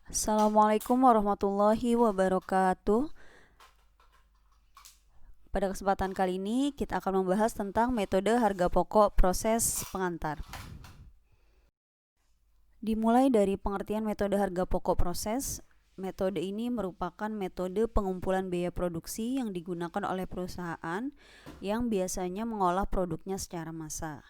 Assalamualaikum warahmatullahi wabarakatuh. Pada kesempatan kali ini kita akan membahas tentang metode harga pokok proses pengantar. Dimulai dari pengertian metode harga pokok proses. Metode ini merupakan metode pengumpulan biaya produksi yang digunakan oleh perusahaan yang biasanya mengolah produknya secara massal.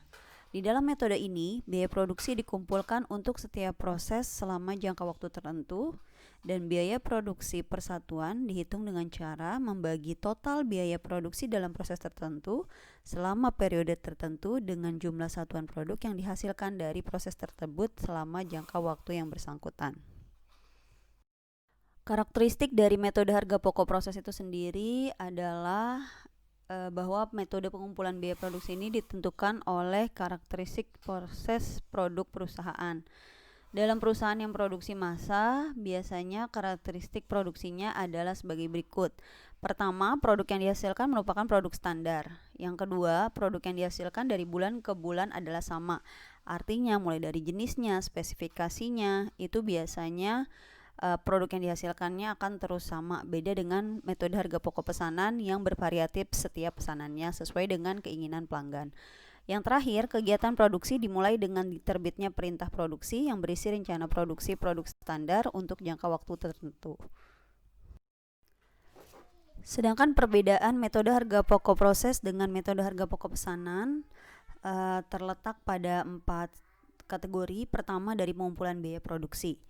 Di dalam metode ini, biaya produksi dikumpulkan untuk setiap proses selama jangka waktu tertentu, dan biaya produksi persatuan dihitung dengan cara membagi total biaya produksi dalam proses tertentu selama periode tertentu dengan jumlah satuan produk yang dihasilkan dari proses tersebut selama jangka waktu yang bersangkutan. Karakteristik dari metode harga pokok proses itu sendiri adalah bahwa metode pengumpulan biaya produksi ini ditentukan oleh karakteristik proses produk perusahaan. Dalam perusahaan yang produksi massa, biasanya karakteristik produksinya adalah sebagai berikut. Pertama, produk yang dihasilkan merupakan produk standar. Yang kedua, produk yang dihasilkan dari bulan ke bulan adalah sama. Artinya mulai dari jenisnya, spesifikasinya, itu biasanya produk yang dihasilkannya akan terus sama. Beda dengan metode harga pokok pesanan yang bervariatif setiap pesanannya sesuai dengan keinginan pelanggan. Yang terakhir, kegiatan produksi dimulai dengan diterbitnya perintah produksi yang berisi rencana produksi produk standar untuk jangka waktu tertentu. Sedangkan perbedaan metode harga pokok proses dengan metode harga pokok pesanan terletak pada 4 kategori. Pertama, dari pengumpulan biaya produksi.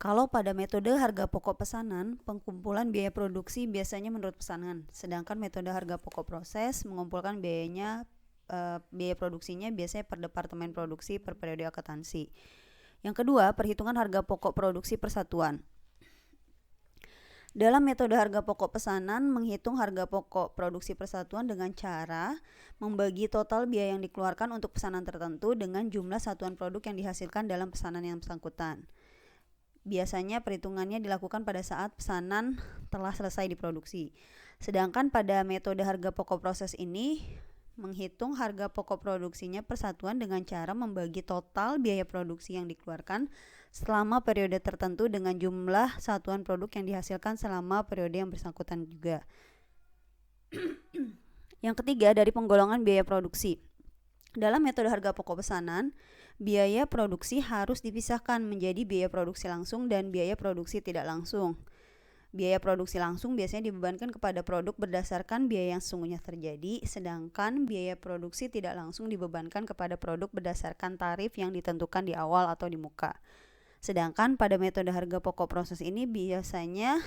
Kalau pada metode harga pokok pesanan, pengumpulan biaya produksi biasanya menurut pesanan, sedangkan metode harga pokok proses mengumpulkan biaya produksinya biasanya per departemen produksi per periode akuntansi. Yang kedua, perhitungan harga pokok produksi persatuan. Dalam metode harga pokok pesanan, menghitung harga pokok produksi persatuan dengan cara membagi total biaya yang dikeluarkan untuk pesanan tertentu dengan jumlah satuan produk yang dihasilkan dalam pesanan yang bersangkutan. Biasanya perhitungannya dilakukan pada saat pesanan telah selesai diproduksi. Sedangkan pada metode harga pokok proses ini menghitung harga pokok produksinya persatuan dengan cara membagi total biaya produksi yang dikeluarkan selama periode tertentu dengan jumlah satuan produk yang dihasilkan selama periode yang bersangkutan juga. Yang ketiga, dari penggolongan biaya produksi. Dalam metode harga pokok pesanan, biaya produksi harus dipisahkan menjadi biaya produksi langsung dan biaya produksi tidak langsung. Biaya produksi langsung biasanya dibebankan kepada produk berdasarkan biaya yang sesungguhnya terjadi, sedangkan biaya produksi tidak langsung dibebankan kepada produk berdasarkan tarif yang ditentukan di awal atau di muka. Sedangkan pada metode harga pokok proses ini biasanya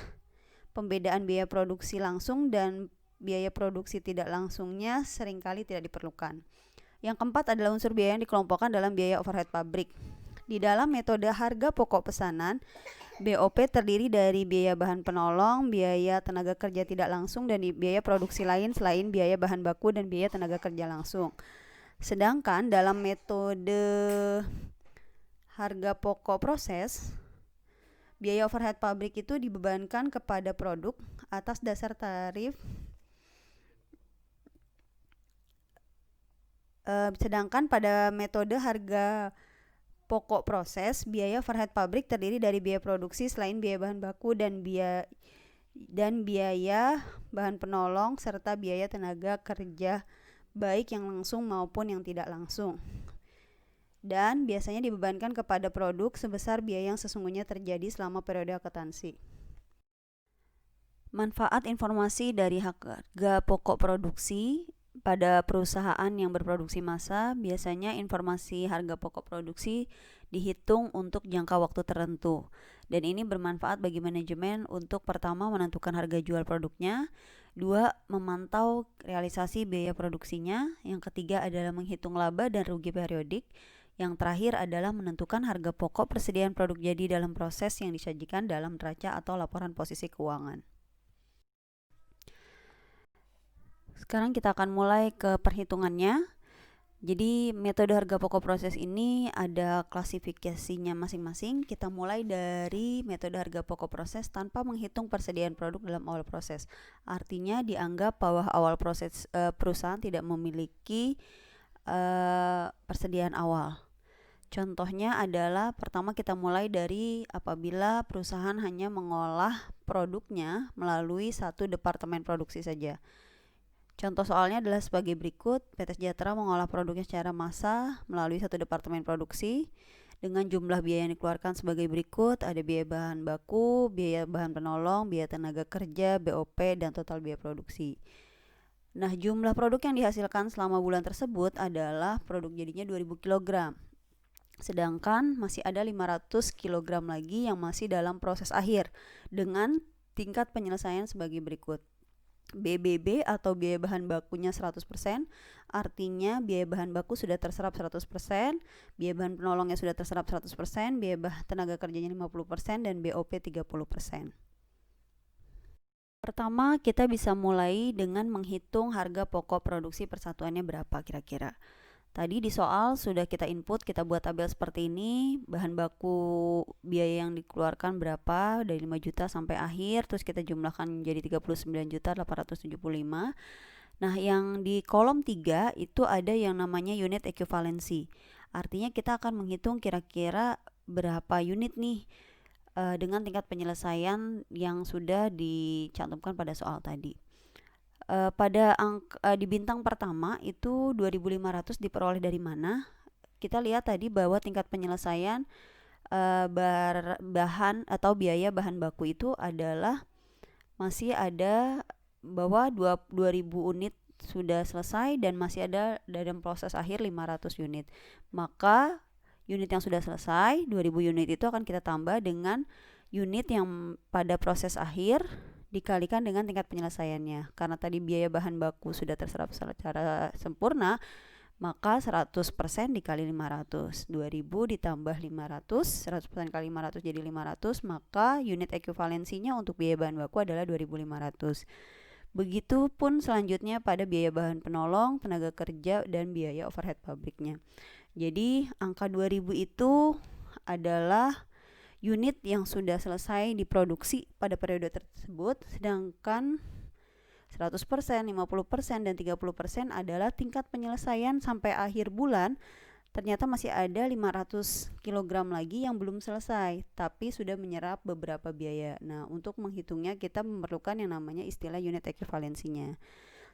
pembedaan biaya produksi langsung dan biaya produksi tidak langsungnya seringkali tidak diperlukan. Yang keempat adalah unsur biaya yang dikelompokkan dalam biaya overhead pabrik. Di dalam metode harga pokok pesanan, BOP terdiri dari biaya bahan penolong, biaya tenaga kerja tidak langsung, dan biaya produksi lain selain biaya bahan baku dan biaya tenaga kerja langsung. Sedangkan dalam metode harga pokok proses, biaya overhead pabrik itu dibebankan kepada produk atas dasar tarif. Sedangkan pada metode harga pokok proses, biaya overhead pabrik terdiri dari biaya produksi selain biaya bahan baku dan biaya bahan penolong serta biaya tenaga kerja baik yang langsung maupun yang tidak langsung. Dan biasanya dibebankan kepada produk sebesar biaya yang sesungguhnya terjadi selama periode akuntansi. Manfaat informasi dari harga pokok produksi. Pada perusahaan yang berproduksi massa, biasanya informasi harga pokok produksi dihitung untuk jangka waktu tertentu. Dan ini bermanfaat bagi manajemen untuk pertama menentukan harga jual produknya, dua memantau realisasi biaya produksinya, yang ketiga adalah menghitung laba dan rugi periodik, yang terakhir adalah menentukan harga pokok persediaan produk jadi dalam proses yang disajikan dalam neraca atau laporan posisi keuangan. Sekarang kita akan mulai ke perhitungannya. Jadi metode harga pokok proses ini ada klasifikasinya masing-masing. Kita mulai dari metode harga pokok proses tanpa menghitung persediaan produk dalam awal proses. Artinya dianggap bahwa awal proses perusahaan tidak memiliki persediaan awal. Contohnya adalah pertama kita mulai dari apabila perusahaan hanya mengolah produknya melalui satu departemen produksi saja. Contoh soalnya adalah sebagai berikut. PT Sejahtera mengolah produknya secara massal melalui satu departemen produksi dengan jumlah biaya yang dikeluarkan sebagai berikut. Ada biaya bahan baku, biaya bahan penolong, biaya tenaga kerja, BOP, dan total biaya produksi. Nah, jumlah produk yang dihasilkan selama bulan tersebut adalah produk jadinya 2000 kg. Sedangkan masih ada 500 kg lagi yang masih dalam proses akhir dengan tingkat penyelesaian sebagai berikut. BBB atau biaya bahan bakunya 100%, artinya biaya bahan baku sudah terserap 100%, biaya bahan penolongnya sudah terserap 100%, biaya tenaga kerjanya 50%, dan BOP 30%. Pertama, kita bisa mulai dengan menghitung harga pokok produksi persatuannya berapa kira-kira. Tadi di soal sudah kita input, kita buat tabel seperti ini, bahan baku biaya yang dikeluarkan berapa dari 5 juta sampai akhir, terus kita jumlahkan menjadi 39.875. Nah, yang di kolom 3 itu ada yang namanya unit ekuivalensi. Artinya kita akan menghitung kira-kira berapa unit nih dengan tingkat penyelesaian yang sudah dicantumkan pada soal tadi. Di bintang pertama itu 2.500 diperoleh dari mana? Kita lihat tadi bahwa tingkat penyelesaian bahan atau biaya bahan baku itu adalah masih ada bahwa 2000 unit sudah selesai dan masih ada dalam proses akhir 500 unit. Maka unit yang sudah selesai 2000 unit itu akan kita tambah dengan unit yang pada proses akhir dikalikan dengan tingkat penyelesaiannya. Karena tadi biaya bahan baku sudah terserap secara sempurna, maka 100% dikali 500. 2000 ditambah 500, 100% kali 500 jadi 500, maka unit ekuivalensinya untuk biaya bahan baku adalah 2500. Begitupun selanjutnya pada biaya bahan penolong, tenaga kerja, dan biaya overhead pabriknya. Jadi angka 2000 itu adalah unit yang sudah selesai diproduksi pada periode tersebut, sedangkan 100%, 50%, dan 30% adalah tingkat penyelesaian sampai akhir bulan. Ternyata masih ada 500 kg lagi yang belum selesai, tapi sudah menyerap beberapa biaya. Nah, untuk menghitungnya kita memerlukan yang namanya istilah unit ekuivalensinya.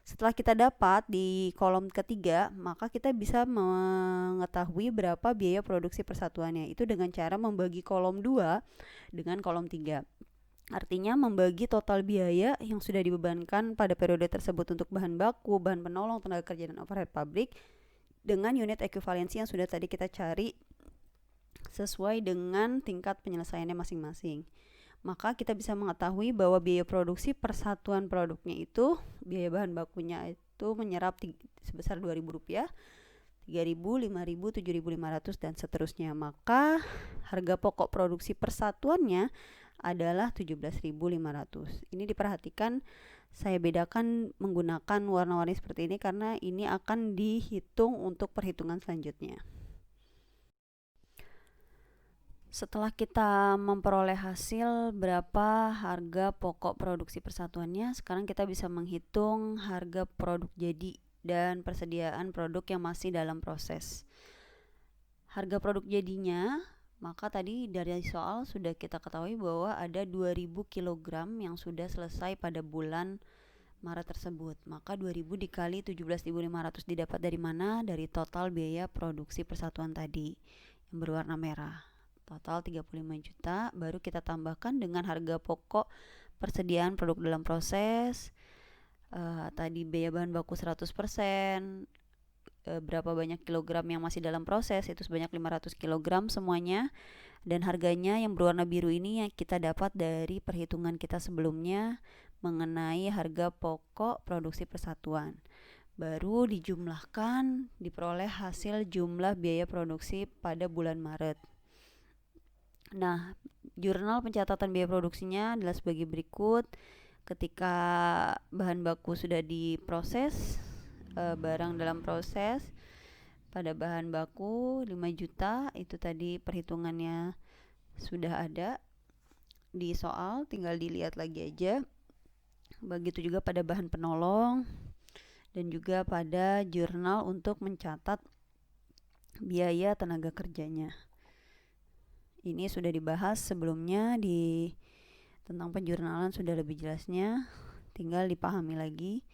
Setelah kita dapat di kolom ketiga, maka kita bisa mengetahui berapa biaya produksi persatuannya. Itu dengan cara membagi kolom 2 dengan kolom 3. Artinya membagi total biaya yang sudah dibebankan pada periode tersebut untuk bahan baku, bahan penolong, tenaga kerja, dan overhead pabrik dengan unit ekuivalensi yang sudah tadi kita cari sesuai dengan tingkat penyelesaiannya masing-masing. Maka kita bisa mengetahui bahwa biaya produksi persatuan produknya itu, biaya bahan bakunya itu menyerap sebesar Rp2.000, Rp3.000, Rp5.000, Rp7.500, dan seterusnya. Maka harga pokok produksi persatuannya adalah Rp17.500. Ini diperhatikan, saya bedakan menggunakan warna-warni seperti ini karena ini akan dihitung untuk perhitungan selanjutnya. Setelah kita memperoleh hasil berapa harga pokok produksi persatuannya, sekarang kita bisa menghitung harga produk jadi dan persediaan produk yang masih dalam proses. Harga produk jadinya, maka tadi dari soal sudah kita ketahui bahwa ada 2000 kg yang sudah selesai pada bulan Maret tersebut. Maka 2000 dikali 17.500 didapat dari mana? Dari total biaya produksi persatuan tadi yang berwarna merah. Total 35 juta, baru kita tambahkan dengan harga pokok persediaan produk dalam proses. Tadi biaya bahan baku 100%, berapa banyak kilogram yang masih dalam proses, itu sebanyak 500 kg semuanya. Dan harganya yang berwarna biru ini yang kita dapat dari perhitungan kita sebelumnya mengenai harga pokok produksi persatuan. Baru dijumlahkan, diperoleh hasil jumlah biaya produksi pada bulan Maret. Nah, jurnal pencatatan biaya produksinya adalah sebagai berikut. Ketika bahan baku sudah diproses, barang dalam proses, pada bahan baku 5 juta, itu tadi perhitungannya sudah ada di soal, tinggal dilihat lagi aja. Begitu juga pada bahan penolong dan juga pada jurnal untuk mencatat biaya tenaga kerjanya. Ini sudah dibahas sebelumnya tentang penjurnalan, sudah lebih jelasnya, tinggal dipahami lagi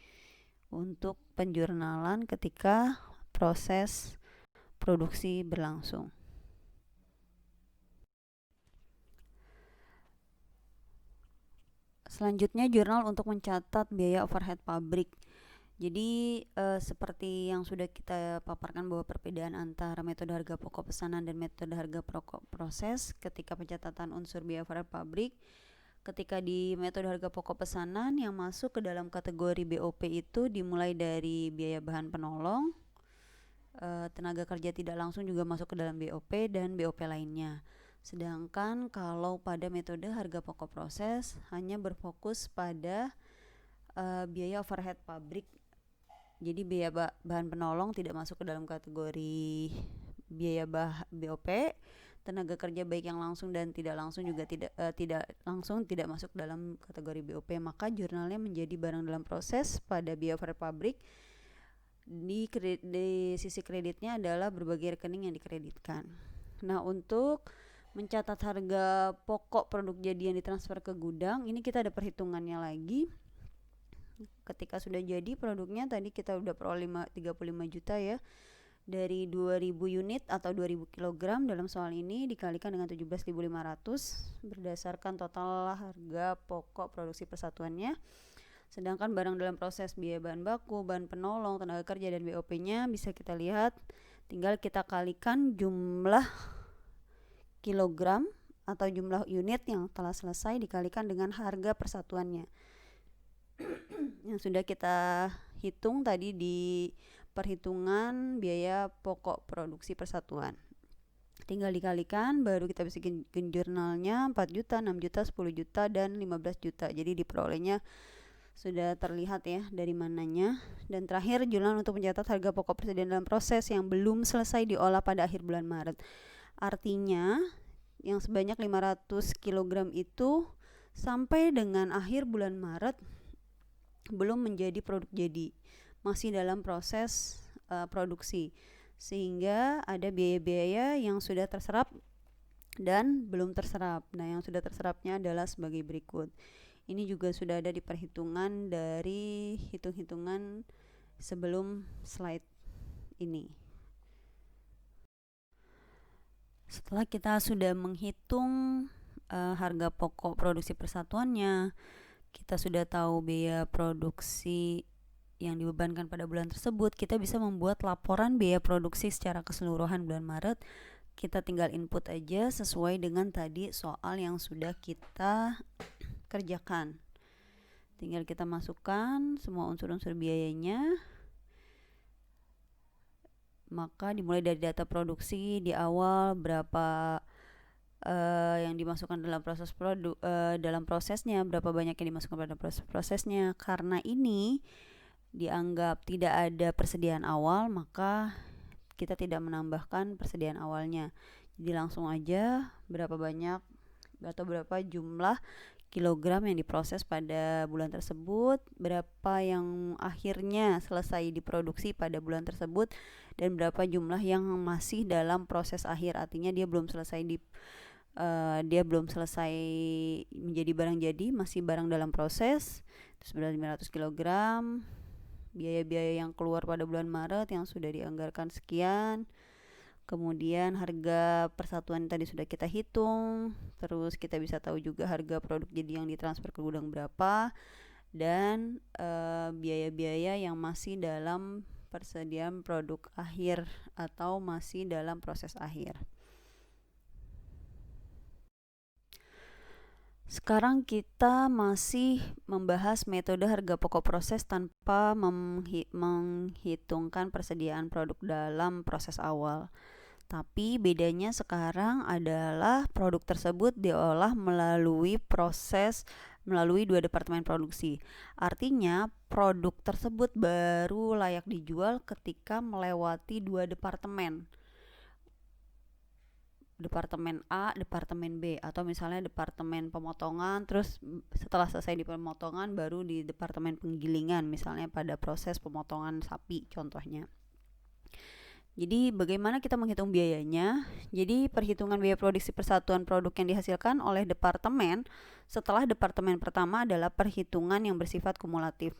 untuk penjurnalan ketika proses produksi berlangsung. Selanjutnya, jurnal untuk mencatat biaya overhead pabrik. Jadi seperti yang sudah kita paparkan bahwa perbedaan antara metode harga pokok pesanan dan metode harga pokok proses ketika pencatatan unsur biaya overhead pabrik. Ketika di metode harga pokok pesanan, yang masuk ke dalam kategori BOP itu dimulai dari biaya bahan penolong, tenaga kerja tidak langsung juga masuk ke dalam BOP, dan BOP lainnya. Sedangkan kalau pada metode harga pokok proses hanya berfokus pada biaya overhead pabrik. Jadi biaya bahan penolong tidak masuk ke dalam kategori biaya BOP. Tenaga kerja baik yang langsung dan tidak langsung juga tidak langsung tidak masuk dalam kategori BOP. Maka jurnalnya menjadi barang dalam proses pada biaya overhead pabrik. Di sisi kreditnya adalah berbagai rekening yang dikreditkan. Nah, untuk mencatat harga pokok produk jadi yang ditransfer ke gudang, ini kita ada perhitungannya lagi. Ketika sudah jadi produknya, tadi kita udah peroleh 35 juta ya, dari 2000 unit atau 2000 kg dalam soal ini dikalikan dengan 17.500 berdasarkan total harga pokok produksi persatuannya. Sedangkan barang dalam proses biaya bahan baku, bahan penolong, tenaga kerja, dan BOP-nya bisa kita lihat, tinggal kita kalikan jumlah kilogram atau jumlah unit yang telah selesai dikalikan dengan harga persatuannya yang sudah kita hitung tadi di perhitungan biaya pokok produksi persatuan. Tinggal dikalikan, baru kita bisa bikin jurnalnya 4 juta, 6 juta, 10 juta, dan 15 juta. Jadi diperolehnya sudah terlihat ya dari mananya. Dan terakhir, jurnal untuk mencatat harga pokok persediaan dalam proses yang belum selesai diolah pada akhir bulan Maret. Artinya yang sebanyak 500 kg itu sampai dengan akhir bulan Maret belum menjadi produk jadi, masih dalam proses produksi, sehingga ada biaya-biaya yang sudah terserap dan belum terserap. Nah, yang sudah terserapnya adalah sebagai berikut. Ini juga sudah ada di perhitungan dari hitung-hitungan sebelum slide ini. Setelah kita sudah menghitung harga pokok produksi persatuannya, kita sudah tahu biaya produksi yang dibebankan pada bulan tersebut, kita bisa membuat laporan biaya produksi secara keseluruhan bulan Maret. Kita tinggal input aja sesuai dengan tadi soal yang sudah kita kerjakan. Tinggal kita masukkan semua unsur-unsur biayanya. Maka dimulai dari data produksi di awal, berapa yang dimasukkan dalam proses dalam prosesnya, berapa banyak yang dimasukkan pada prosesnya. Karena ini dianggap tidak ada persediaan awal, maka kita tidak menambahkan persediaan awalnya. Jadi langsung aja berapa banyak atau berapa jumlah kilogram yang diproses pada bulan tersebut, berapa yang akhirnya selesai diproduksi pada bulan tersebut, dan berapa jumlah yang masih dalam proses akhir. Artinya dia belum selesai menjadi barang jadi, masih barang dalam proses. Terus berarti 500 kg, biaya-biaya yang keluar pada bulan Maret yang sudah dianggarkan sekian. Kemudian harga persatuan tadi sudah kita hitung. Terus kita bisa tahu juga harga produk jadi yang ditransfer ke gudang berapa, dan biaya-biaya yang masih dalam persediaan produk akhir atau masih dalam proses akhir. Sekarang kita masih membahas metode harga pokok proses tanpa menghitungkan persediaan produk dalam proses awal. Tapi bedanya sekarang adalah produk tersebut diolah melalui dua departemen produksi. Artinya produk tersebut baru layak dijual ketika melewati dua departemen. Departemen A, departemen B, atau misalnya departemen pemotongan, terus setelah selesai di pemotongan baru di departemen penggilingan, misalnya pada proses pemotongan sapi contohnya. Jadi bagaimana kita menghitung biayanya? Jadi perhitungan biaya produksi persatuan produk yang dihasilkan oleh departemen setelah departemen pertama adalah perhitungan yang bersifat kumulatif.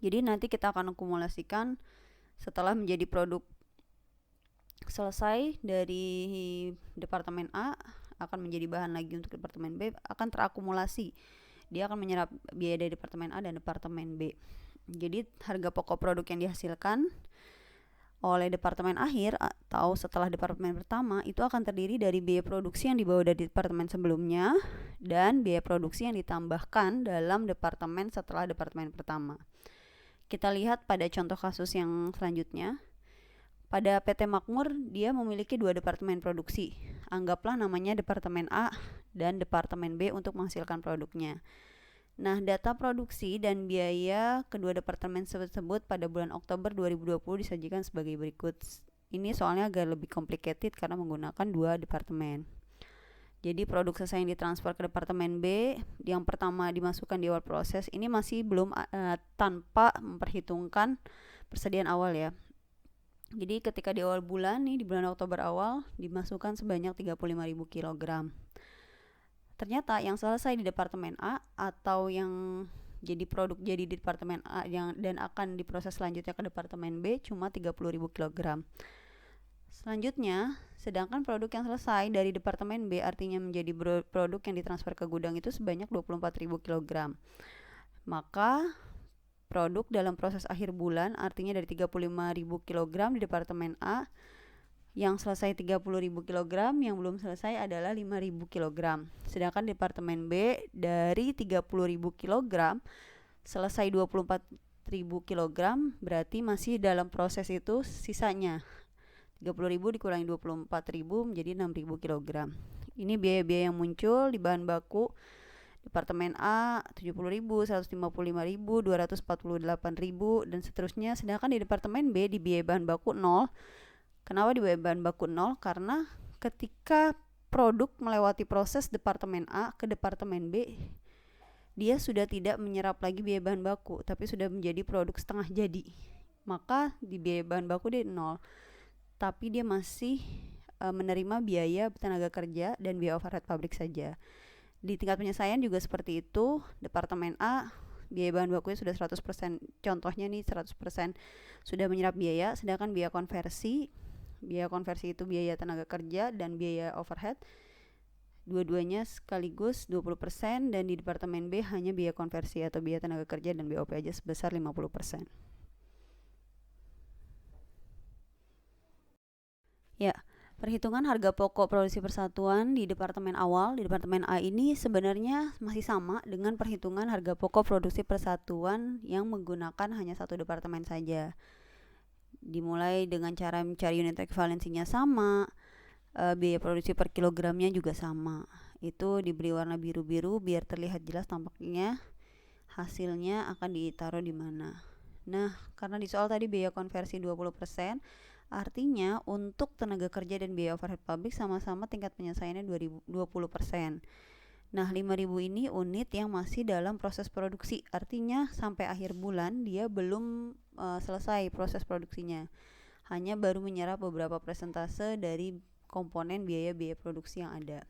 Jadi nanti kita akan akumulasikan setelah menjadi produk selesai dari departemen A akan menjadi bahan lagi untuk departemen B, akan terakumulasi. Dia akan menyerap biaya dari departemen A dan departemen B. Jadi harga pokok produk yang dihasilkan oleh departemen akhir atau setelah departemen pertama itu akan terdiri dari biaya produksi yang dibawa dari departemen sebelumnya dan biaya produksi yang ditambahkan dalam departemen setelah departemen pertama. Kita lihat pada contoh kasus yang selanjutnya. Pada PT Makmur, dia memiliki 2 departemen produksi. Anggaplah namanya departemen A dan departemen B untuk menghasilkan produknya. Nah, data produksi dan biaya kedua departemen tersebut pada bulan Oktober 2020 disajikan sebagai berikut. Ini soalnya agak lebih complicated karena menggunakan 2 departemen. Jadi produk selesai yang ditransfer ke departemen B, yang pertama dimasukkan di awal proses, ini masih belum tanpa memperhitungkan persediaan awal ya. Jadi ketika di awal bulan nih, di bulan Oktober awal, dimasukkan sebanyak 35.000 kg. Ternyata yang selesai di departemen A atau yang jadi produk jadi di departemen A dan akan diproses selanjutnya ke departemen B cuma 30.000 kg. Selanjutnya, sedangkan produk yang selesai dari departemen B artinya menjadi produk yang ditransfer ke gudang itu sebanyak 24.000 kg. Maka produk dalam proses akhir bulan artinya dari 35.000 kg di departemen A yang selesai 30.000 kg, yang belum selesai adalah 5.000 kg. Sedangkan departemen B dari 30.000 kg selesai 24.000 kg, berarti masih dalam proses itu sisanya 30.000 dikurangi 24.000 menjadi 6.000 kg. Ini biaya-biaya yang muncul di bahan baku. Departemen A 70.000, 155.000, 248.000 dan seterusnya. Sedangkan di departemen B di biaya bahan baku 0. Kenapa di biaya bahan baku 0? Karena ketika produk melewati proses departemen A ke departemen B, dia sudah tidak menyerap lagi biaya bahan baku, tapi sudah menjadi produk setengah jadi. Maka di biaya bahan baku dia 0. Tapi dia masih menerima biaya tenaga kerja dan biaya overhead pabrik saja. Di tingkat penyelesaian juga seperti itu. Departemen A biaya bahan bakunya sudah 100%, contohnya nih 100% sudah menyerap biaya, sedangkan biaya konversi itu biaya tenaga kerja dan biaya overhead dua-duanya sekaligus 20%, dan di departemen B hanya biaya konversi atau biaya tenaga kerja dan BOP aja sebesar 50%. Ya, perhitungan harga pokok produksi persatuan di departemen awal, di departemen A ini sebenarnya masih sama dengan perhitungan harga pokok produksi persatuan yang menggunakan hanya satu departemen saja. Dimulai dengan cara mencari unit ekvivalensinya sama, biaya produksi per kilogramnya juga sama. Itu diberi warna biru-biru biar terlihat jelas tampaknya hasilnya akan ditaruh di mana. Nah, karena di soal tadi biaya konversi 20%, artinya untuk tenaga kerja dan biaya overhead pabrik sama-sama tingkat penyelesaiannya 20%. Nah, 5.000 ini unit yang masih dalam proses produksi. Artinya sampai akhir bulan dia belum selesai proses produksinya. Hanya baru menyerap beberapa persentase dari komponen biaya-biaya produksi yang ada.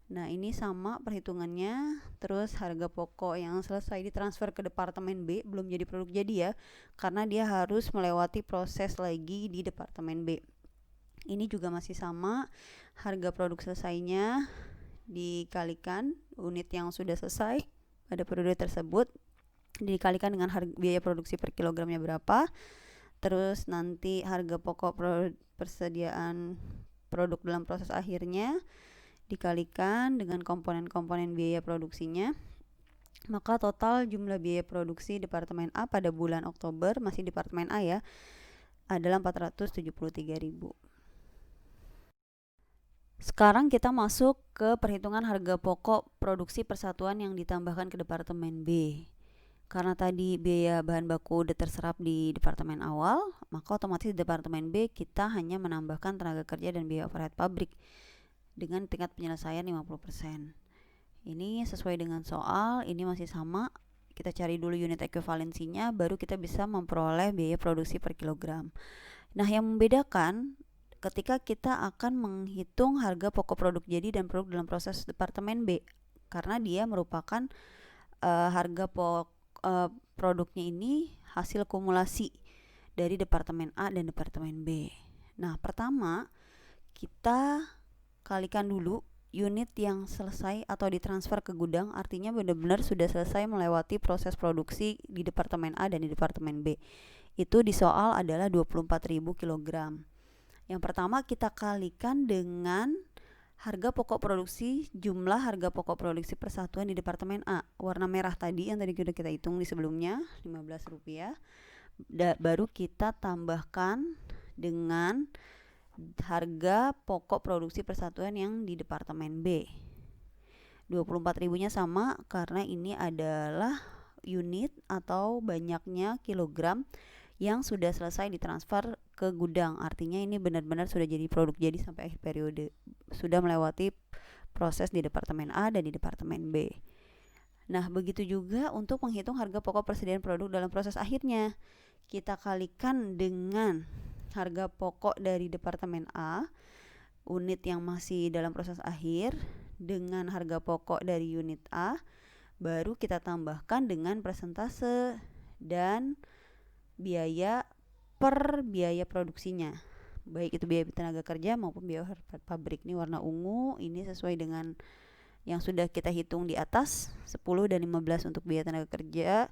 Nah, ini sama perhitungannya. Terus harga pokok yang selesai ditransfer ke departemen B belum jadi produk jadi ya, karena dia harus melewati proses lagi di departemen B. Ini juga masih sama, harga produk selesainya dikalikan unit yang sudah selesai pada periode tersebut, dikalikan dengan biaya produksi per kilogramnya berapa. Terus nanti harga pokok persediaan produk dalam proses akhirnya dikalikan dengan komponen-komponen biaya produksinya. Maka total jumlah biaya produksi departemen A pada bulan Oktober, masih departemen A ya, adalah 473.000. Sekarang kita masuk ke perhitungan harga pokok produksi persatuan yang ditambahkan ke departemen B. Karena tadi biaya bahan baku udah terserap di departemen awal, maka otomatis di departemen B kita hanya menambahkan tenaga kerja dan biaya overhead pabrik dengan tingkat penyelesaian 50%. Ini sesuai dengan soal, ini masih sama. Kita cari dulu unit ekuivalensinya, baru kita bisa memperoleh biaya produksi per kilogram. Nah, yang membedakan ketika kita akan menghitung harga pokok produk jadi dan produk dalam proses departemen B, karena dia merupakan harga produknya ini hasil kumulasi dari departemen A dan departemen B. Nah, pertama kita kalikan dulu unit yang selesai atau ditransfer ke gudang, artinya benar-benar sudah selesai melewati proses produksi di departemen A dan di departemen B. Itu di soal adalah 24.000 kg. Yang pertama kita kalikan dengan harga pokok produksi, jumlah harga pokok produksi persatuan di departemen A. Warna merah tadi yang tadi sudah kita hitung di sebelumnya, Rp15. Baru kita tambahkan dengan harga pokok produksi persatuan yang di departemen B. 24.000-nya sama karena ini adalah unit atau banyaknya kilogram yang sudah selesai ditransfer ke gudang. Artinya ini benar-benar sudah jadi produk jadi sampai akhir periode. Sudah melewati proses di departemen A dan di departemen B. Nah, begitu juga untuk menghitung harga pokok persediaan produk dalam proses akhirnya. Kita kalikan dengan harga pokok dari departemen A, unit yang masih dalam proses akhir, dengan harga pokok dari unit A, baru kita tambahkan dengan persentase dan biaya per biaya produksinya, baik itu biaya tenaga kerja maupun biaya pabrik. Ini warna ungu, ini sesuai dengan yang sudah kita hitung di atas, 10 dan 15 untuk biaya tenaga kerja,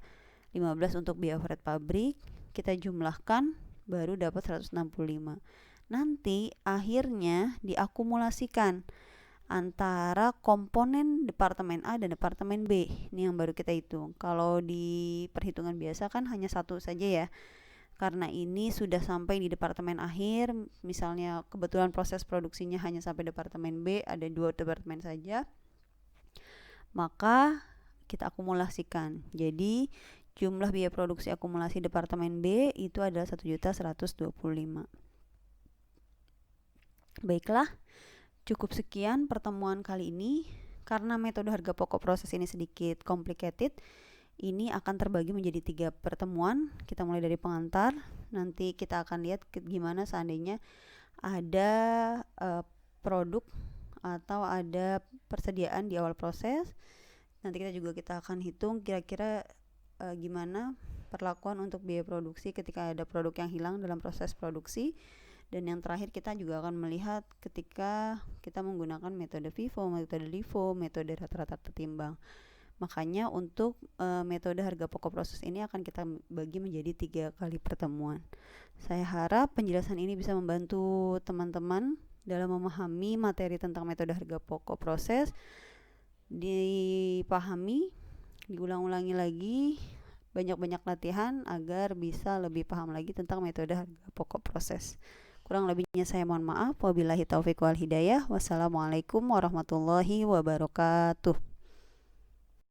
15 untuk biaya overhead pabrik. Kita jumlahkan baru dapat 165. Nanti akhirnya diakumulasikan antara komponen departemen A dan departemen B. Ini yang baru kita hitung. Kalau di perhitungan biasa kan hanya satu saja ya. Karena ini sudah sampai di departemen akhir, misalnya kebetulan proses produksinya hanya sampai departemen B, ada 2 departemen saja, maka kita akumulasikan. Jadi jumlah biaya produksi akumulasi departemen B itu adalah 1.125.000. Baiklah, cukup sekian pertemuan kali ini. Karena metode harga pokok proses ini sedikit complicated, ini akan terbagi menjadi 3 pertemuan. Kita mulai dari pengantar. Nanti kita akan lihat gimana seandainya ada produk atau ada persediaan di awal proses. Nanti kita akan hitung kira-kira gimana perlakuan untuk biaya produksi ketika ada produk yang hilang dalam proses produksi. Dan yang terakhir kita juga akan melihat ketika kita menggunakan metode FIFO, metode LIFO, metode rata-rata tertimbang. Makanya untuk metode harga pokok proses ini akan kita bagi menjadi 3 kali pertemuan. Saya harap penjelasan ini bisa membantu teman-teman dalam memahami materi tentang metode harga pokok proses, dipahami, diulang-ulangi lagi, banyak-banyak latihan agar bisa lebih paham lagi tentang metode harga pokok proses. Kurang lebihnya saya mohon maaf. Wabillahi taufiq wal hidayah. Wassalamualaikum warahmatullahi wabarakatuh.